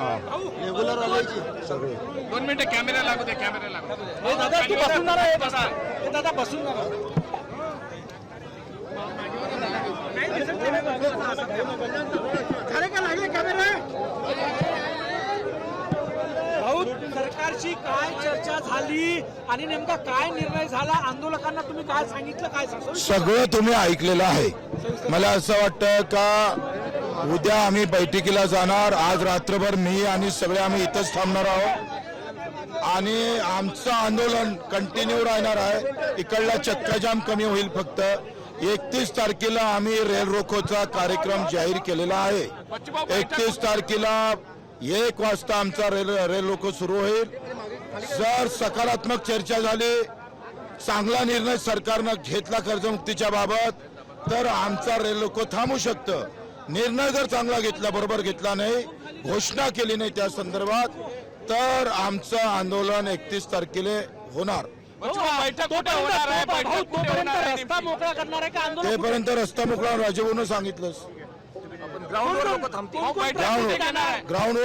Regular वाल्याची सगळे 2 मिनिटं camera लागू दे, कॅमेरा लागू दे. दादा तू बसून ना रे, दादा बसून ना. सरकारशी काय चर्चा झाली आणि नेमका काय निर्णय झाला, आंदोलकांना तुम्ही काय सांगितलं, काय सांगू? सगळं तुम्ही ऐकलेलं आहे. मला असं वाटतं का उद्या आम्ही बैठकीला जाणार. आज रात्रभर मी आणि सगळे आम्ही इथंच थांबणार आहोत आणि आमचं आंदोलन कंटिन्यू राहणार आहे. इकडला चक्काजाम कमी होईल. फक्त 31 तारखेला आम्ही रेल रोकोचा कार्यक्रम जाहीर केलेला आहे. 31 तारखेला 1 वाजता आमचा रेल रोको सुरू होईल. जर सकारात्मक चर्चा झाली, चांगला निर्णय सरकारनं घेतला कर्जमुक्तीच्या बाबत, तर आमचा रेल रोको थांबू शकतं. निर्णय जर चांगला घेतला, बरोबर घेतला नाही, घोषणा केली नाही त्या संदर्भात, तर आमचं आंदोलन 31 तारखेला होणार. रस्ता मोकळा करणार आहे का आंदोलन? तेपर्यंत रस्ता मोकळा राजभवनं सांगितलंच. ग्राउंडवर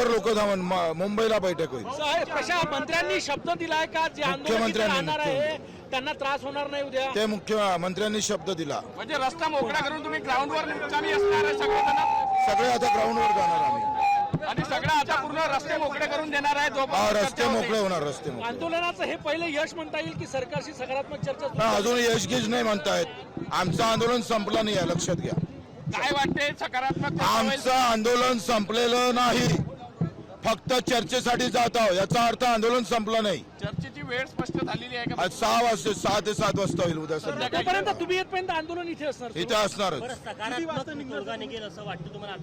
लोक थांबून मुंबईला बैठक होईल. मंत्र्यांनी शब्द दिलाय का जे आंदोलन राहणार आहे त्यांना त्रास होणार नाही उद्या? ते मुख्यमंत्र्यांनी शब्द दिला. म्हणजे रस्ता मोकळा करून तुम्ही ग्राउंडवर मुक्कामी असणार आहे सगळे आता ग्राउंडवर जाणार आम्ही आणि सगळं आता पूर्ण रस्ते मोकळे करून देणार आहे. रस्ते मोकळे होणार. रस्ते मोकळे. आंदोलनाचं हे पहिलं यश म्हणता येईल की सरकारशी सकारात्मक चर्चा? अजून यशगीज नाही म्हणतायत. आमचं आंदोलन संपलं नाही आहे, लक्षात घ्या. काय वाटते सकारात्मक? आमचं आंदोलन संपलेलं नाही, फक्त चर्चेसाठी जात आहोत. याचा अर्थ आंदोलन संपलं नाही. चर्चेची वेळ स्पष्ट झालेली आहे का? आज 6 वाजता 6 ते 7 वाजता होईल उद्या संध्याकाळी. तोपर्यंत तुम्ही येतपर्यंत आंदोलन इथे असणार? इथे असणारच. सकारात्मक तोडगा निघेल असं वाटतं तुम्हाला?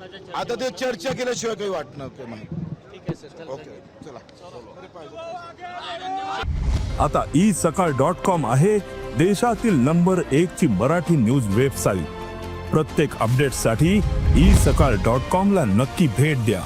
आता ते चर्चा केल्याशिवाय काही वाटणार काही माहिती. ठीक आहे सर. ओके चला. आता isakal.com आहे देशातील नंबर 1 ची मराठी न्यूज वेबसाईट. प्रत्येक अपडेटसाठी isakal.com ला नक्की भेट द्या.